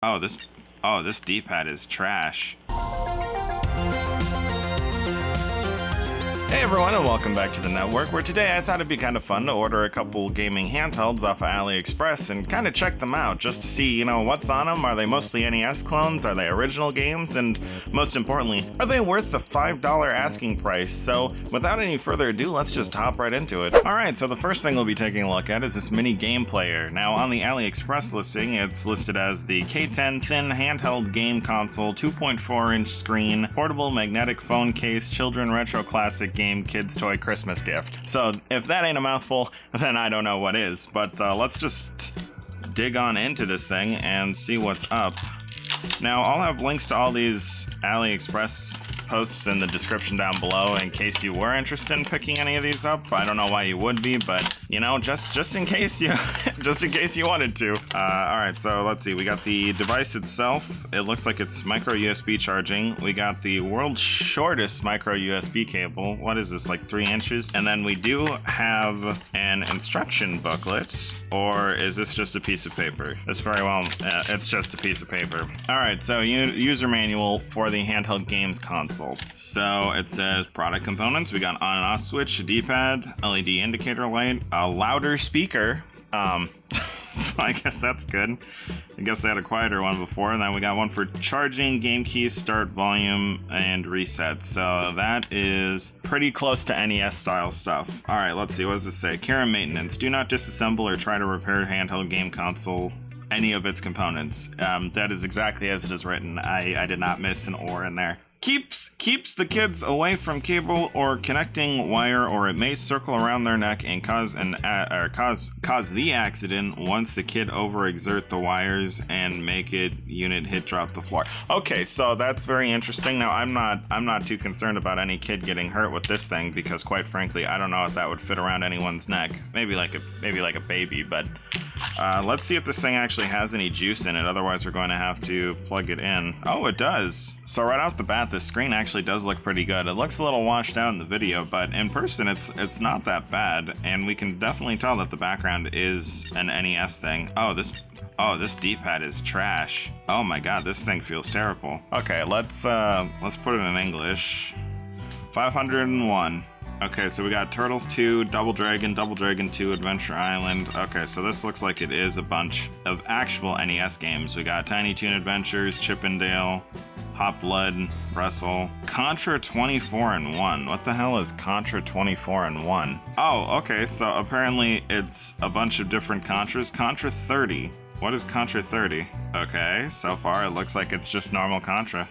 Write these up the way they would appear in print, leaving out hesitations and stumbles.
Oh, this D-pad is trash. Hey everyone, and welcome back to the network, where today I thought it'd be kind of fun to order a couple gaming handhelds off of AliExpress and kind of check them out just to see, what's on them. Are they mostly NES clones? Are they original games? And most importantly, are they worth the $5 asking price? So without any further ado, let's just hop right into it. Alright, so the first thing we'll be taking a look at is this mini game player. Now on the AliExpress listing, it's listed as the K10 thin handheld game console, 2.4-inch screen, portable magnetic phone case, children retro classic game, kids toy Christmas gift. So if that ain't a mouthful, then I don't know what is. But let's just dig on into this thing and see what's up. Now I'll have links to all these AliExpress posts in the description down below in case you were interested in picking any of these up. I don't know why you would be, but just in case you just in case you wanted to. Alright, so let's see. We got the device itself. It looks like it's micro USB charging. We got the world's shortest micro USB cable. What is this, like 3 inches? And then we do have an instruction booklet. Or is this just a piece of paper? It's very well, it's just a piece of paper. Alright, so user manual for the handheld games console. So it says product components. We got on and off switch, D-pad, LED indicator light, a louder speaker. So I guess that's good. I guess they had a quieter one before, and then we got one for charging, game keys, start, volume, and reset. So that is pretty close to NES style stuff. All right, let's see. What does this say? Care and maintenance. Do not disassemble or try to repair handheld game console, any of its components. That is exactly as it is written. I did not miss an or in there. Keeps the kids away from cable or connecting wire, or it may circle around their neck and cause the accident once the kid overexert the wires and make unit hit drop the floor. Okay, so that's very interesting. Now I'm not too concerned about any kid getting hurt with this thing, because quite frankly I don't know if that would fit around anyone's neck. Maybe like a baby, but let's see if this thing actually has any juice in it. Otherwise we're going to have to plug it in. Oh, it does. So right off the bat, the screen actually does look pretty good. It looks a little washed out in the video, but in person it's not that bad, and we can definitely tell that the background is an NES thing. Oh, this D-pad is trash. Oh my god, this thing feels terrible. Okay, let's put it in English. 501. Okay, so we got Turtles 2, Double Dragon 2, Adventure Island. Okay, so this looks like it is a bunch of actual NES games. We got Tiny Toon Adventures, Chip 'n Dale, Hot Blood, Wrestle, Contra 24 and 1. What the hell is Contra 24 and 1? Oh, okay, so apparently it's a bunch of different Contras. Contra 30. What is Contra 30? Okay, so far it looks like it's just normal Contra.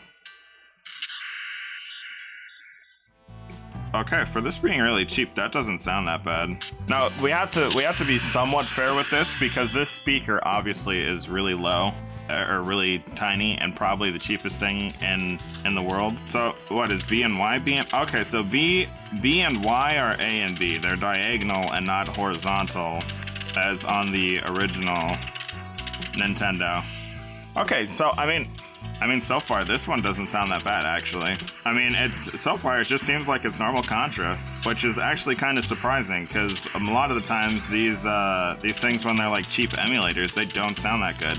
Okay, for this being really cheap, that doesn't sound that bad. Now, we have to be somewhat fair with this, because this speaker obviously is really low, or really tiny, and probably the cheapest thing in the world. So, what is B and Y? Okay, so B and Y are A and B. They're diagonal and not horizontal, as on the original Nintendo. Okay, so I mean, so far this one doesn't sound that bad, actually. I mean, so far it just seems like it's normal Contra, which is actually kind of surprising, because a lot of the times these things, when they're like cheap emulators, they don't sound that good.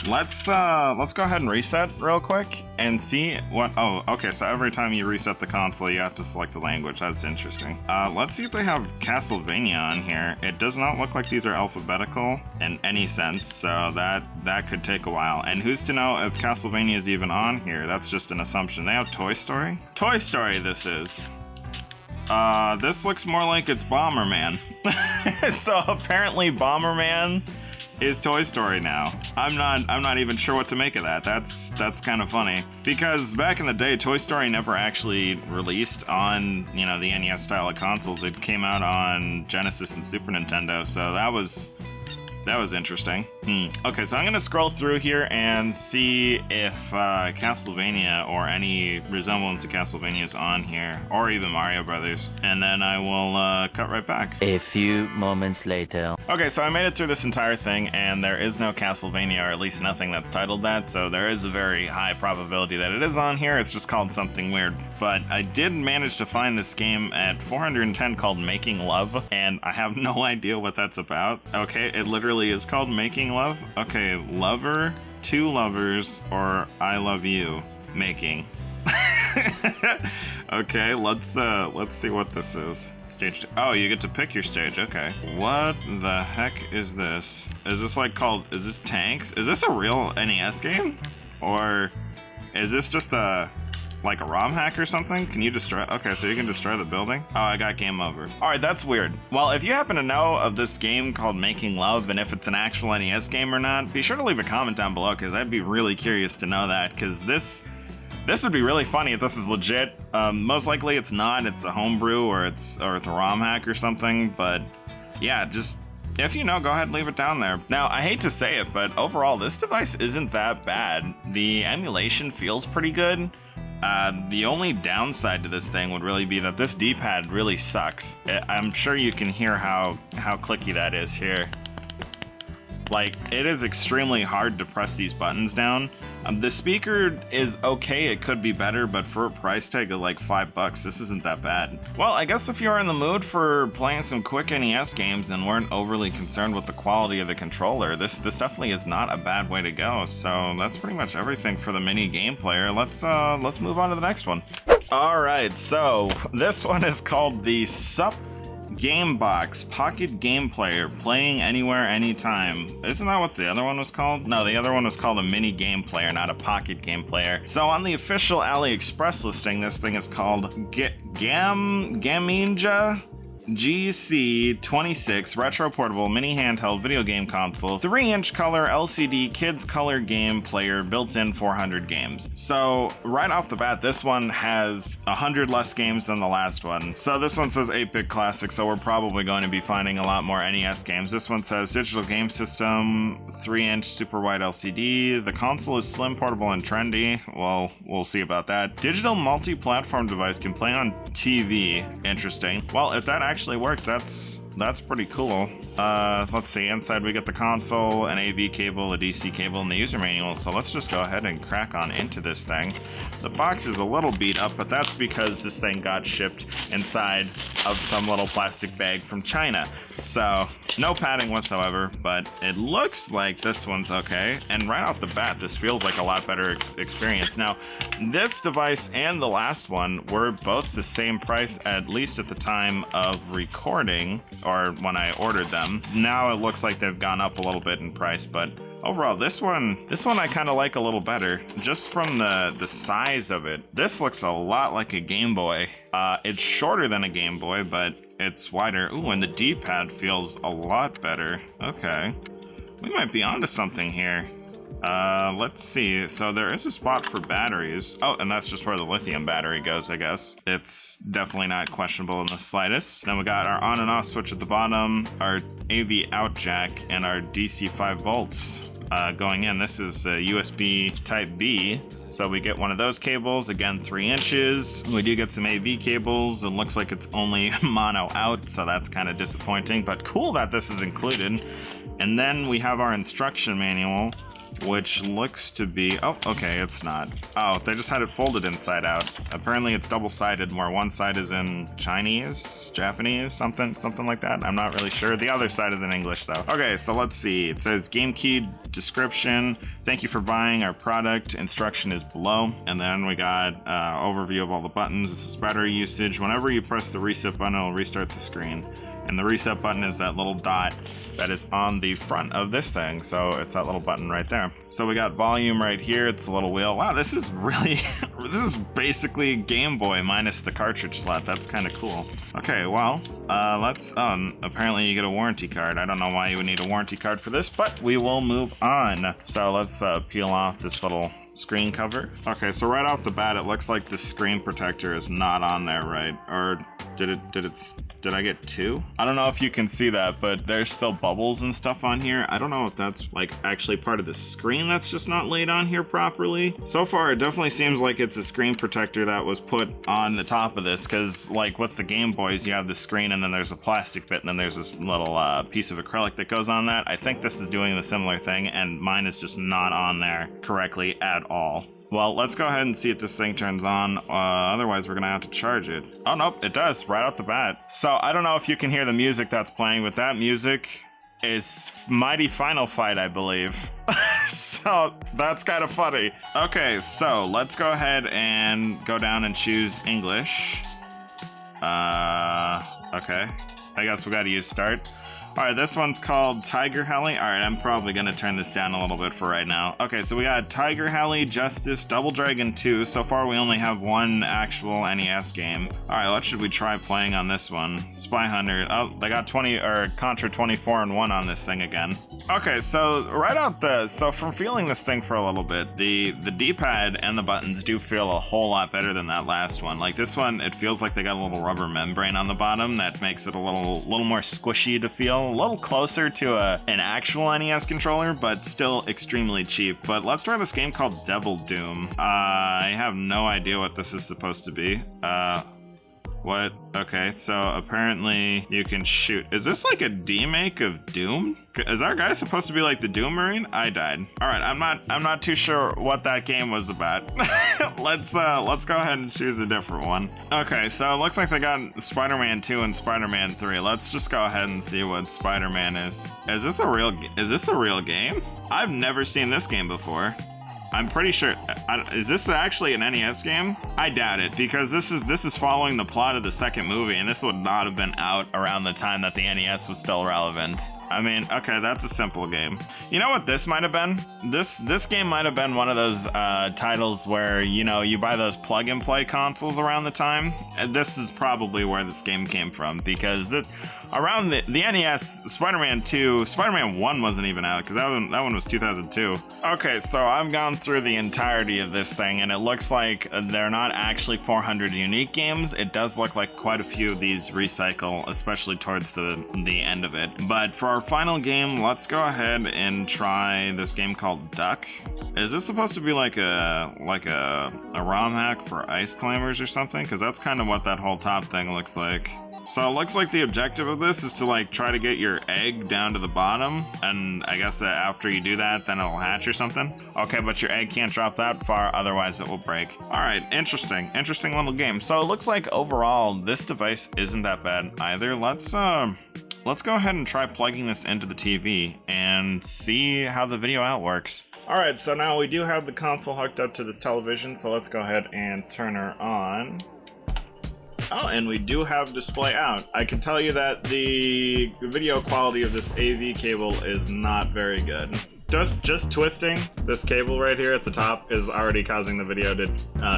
Let's go ahead and reset real quick and see what. Oh, okay. So every time you reset the console, you have to select the language. That's interesting. Let's see if they have Castlevania on here. It does not look like these are alphabetical in any sense, so that could take a while. And who's to know if Castlevania is even on here? That's just an assumption. They have Toy Story. Toy Story. This is. This looks more like it's Bomberman. So apparently Bomberman is Toy Story now. I'm not even sure what to make of that. That's kind of funny, because back in the day, Toy Story never actually released on, the NES style of consoles. It came out on Genesis and Super Nintendo, so that was interesting. Okay, so I'm gonna scroll through here and see if Castlevania or any resemblance to Castlevania is on here, or even Mario Brothers, and then I will cut right back. A few moments later. Okay, so I made it through this entire thing, and there is no Castlevania, or at least nothing that's titled that, so there is a very high probability that it is on here. It's just called something weird. But I did manage to find this game at 410 called Making Love, and I have no idea what that's about. Okay, it literally is called Making Love. Okay, Lover Two Lovers or I Love You making. Okay, let's see what this is. Stage 2. Oh, you get to pick your stage. Okay. What the heck is this? Is this like called? Is this Tanks? Is this a real NES game, or is this just like a ROM hack or something? Can you destroy? Okay, so you can destroy the building. Oh, I got game over. All right, that's weird. Well, if you happen to know of this game called Making Love and if it's an actual NES game or not, be sure to leave a comment down below because I'd be really curious to know that, because this would be really funny if this is legit. Most likely it's not. It's a homebrew or it's a ROM hack or something. But yeah, just if you know, go ahead and leave it down there. Now, I hate to say it, but overall, this device isn't that bad. The emulation feels pretty good. The only downside to this thing would really be that this D-pad really sucks. I'm sure you can hear how clicky that is here. Like, it is extremely hard to press these buttons down. The speaker is okay, it could be better, but for a price tag of like $5, this isn't that bad. Well, I guess if you are in the mood for playing some quick NES games and weren't overly concerned with the quality of the controller, this definitely is not a bad way to go. So that's pretty much everything for the mini game player. Let's move on to the next one. All right, so this one is called the Sup Game Box Pocket Game Player, playing anywhere, anytime. Isn't that what the other one was called? No, the other one was called a mini game player, not a pocket game player. So on the official AliExpress listing, this thing is called Gaminja GC26 Retro Portable Mini Handheld Video Game Console, 3-inch color LCD Kids Color Game Player, built-in 400 games. So right off the bat, this one has 100 less games than the last one. So this one says 8-bit classic, so we're probably going to be finding a lot more NES games. This one says digital game system, 3-inch super wide LCD. The console is slim, portable, and trendy. Well, we'll see about that. Digital multi-platform device, can play on TV. Interesting. Well, if that actually works, that's pretty cool. Let's see, inside we get the console, an AV cable, a DC cable, and the user manual. So let's just go ahead and crack on into this thing. The box is a little beat up, but that's because this thing got shipped inside of some little plastic bag from China. So no padding whatsoever, but it looks like this one's okay. And right off the bat, this feels like a lot better experience. Now, this device and the last one were both the same price, at least at the time of recording, or when I ordered them. Now it looks like they've gone up a little bit in price, but overall, this one I kind of like a little better, just from the size of it. This looks a lot like a Game Boy. It's shorter than a Game Boy, but it's wider. Ooh, and the D-pad feels a lot better. Okay, we might be onto something here. Let's see. So there is a spot for batteries. Oh, and that's just where the lithium battery goes, I guess. It's definitely not questionable in the slightest. Then we got our on and off switch at the bottom, our AV out jack, and our DC 5 volts going in. This is a USB type B. So we get one of those cables, again 3 inches. We do get some AV cables. It looks like it's only mono out, so that's kind of disappointing, but cool that this is included. And then we have our instruction manual, which looks to be, oh, okay, it's not. Oh, they just had it folded inside out. Apparently it's double-sided, where one side is in Chinese, Japanese, something like that. I'm not really sure. The other side is in English, though. Okay, so let's see. It says game key description. Thank you for buying our product. Instruction is below. And then we got overview of all the buttons. This is battery usage. Whenever you press the reset button, it'll restart the screen. And the reset button is that little dot that is on the front of this thing. So it's that little button right there. So we got volume right here. It's a little wheel. Wow, this is really, this is basically Game Boy minus the cartridge slot. That's kind of cool. Okay, well, let's, apparently you get a warranty card. I don't know why you would need a warranty card for this, but we will move on. So let's peel off this little screen cover. Okay, so right off the bat, it looks like the screen protector is not on there, right? Or did I get two? I don't know if you can see that, but there's still bubbles and stuff on here. I don't know if that's like actually part of the screen that's just not laid on here properly. So far, it definitely seems like it's a screen protector that was put on the top of this, because like with the Game Boys, you have the screen and then there's a plastic bit and then there's this little piece of acrylic that goes on that. I think this is doing the similar thing, and mine is just not on there correctly at all. Well, let's go ahead and see if this thing turns on. Otherwise, we're gonna have to charge it. Oh, nope, it does right off the bat. So I don't know if you can hear the music that's playing, but that music is Mighty Final Fight, I believe. So that's kind of funny. Okay, so let's go ahead and go down and choose English. Okay. I guess we gotta use start. Alright, this one's called Tiger Heli. Alright, I'm probably gonna turn this down a little bit for right now. Okay, so we got Tiger Heli, Justice, Double Dragon 2. So far we only have one actual NES game. Alright, what should we try playing on this one? Spy Hunter. Oh, they got Contra 24 and 1 on this thing again. Okay, so so from feeling this thing for a little bit, the D-pad and the buttons do feel a whole lot better than that last one. Like this one, it feels like they got a little rubber membrane on the bottom that makes it a little more squishy to feel. A little closer to an actual NES controller, but still extremely cheap. But let's try this game called Devil Doom. I have no idea what this is supposed to be. What? Okay, so apparently you can shoot. Is this like a demake of Doom? Is our guy supposed to be like the Doom Marine? I died. All right, I'm not too sure what that game was about. Let's go ahead and choose a different one. Okay, so it looks like they got Spider-Man 2 and Spider-Man 3. Let's just go ahead and see what Spider-Man is. Is this a real game? I've never seen this game before. I'm pretty sure. Is this actually an NES game? I doubt it, because this is following the plot of the second movie, and this would not have been out around the time that the NES was still relevant. I mean, okay, that's a simple game. You know what this might have been? This game might have been one of those titles where, you know, you buy those plug-and-play consoles around the time. And this is probably where this game came from, because around the NES, Spider-Man 2, Spider-Man 1 wasn't even out, because that one was 2002. Okay, so I've gone through the entirety of this thing, and it looks like they're not actually 400 unique games. It does look like quite a few of these recycle, especially towards the end of it. But for our final game, let's go ahead and try this game called Duck. Is this supposed to be like a ROM hack for ice climbers or something? Because that's kind of what that whole top thing looks like. So it looks like the objective of this is to like try to get your egg down to the bottom, and I guess after you do that, then it'll hatch or something. Okay, but your egg can't drop that far, otherwise it will break. All right, interesting little game. So it looks like overall this device isn't that bad either. Let's go ahead and try plugging this into the TV and see how the video out works. All right, so now we do have the console hooked up to this television, so let's go ahead and turn her on. Oh, and we do have display out. I can tell you that the video quality of this AV cable is not very good. Just twisting this cable right here at the top is already causing the video to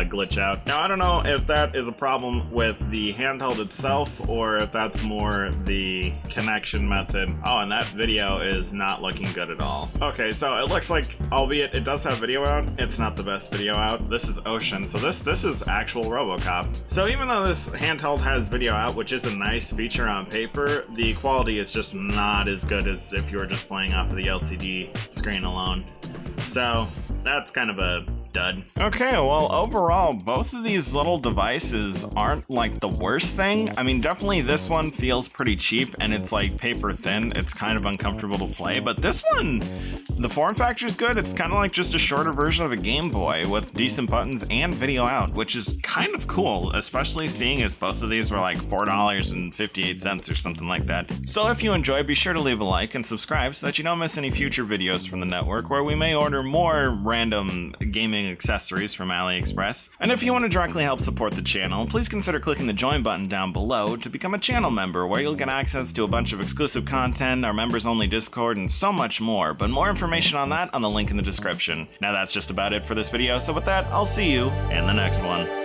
glitch out. Now, I don't know if that is a problem with the handheld itself or if that's more the connection method. Oh, and that video is not looking good at all. Okay, so it looks like, albeit it does have video out, it's not the best video out. This is Ocean, so this is actual RoboCop. So even though this handheld has video out, which is a nice feature on paper, the quality is just not as good as if you were just playing off of the LCD screen alone. So that's kind of a dud. Okay, well, overall, both of these little devices aren't like the worst thing. I mean, definitely this one feels pretty cheap and it's like paper thin. It's kind of uncomfortable to play, but this one, the form factor is good. It's kind of like just a shorter version of a Game Boy with decent buttons and video out, which is kind of cool, especially seeing as both of these were like $4.58 or something like that. So if you enjoy, be sure to leave a like and subscribe so that you don't miss any future videos from the network, where we may order more random gaming accessories from AliExpress. And if you want to directly help support the channel, please consider clicking the join button down below to become a channel member, where you'll get access to a bunch of exclusive content, our members only Discord, and so much more. But more information on that on the link in the description. Now that's just about it for this video, so with that, I'll see you in the next one.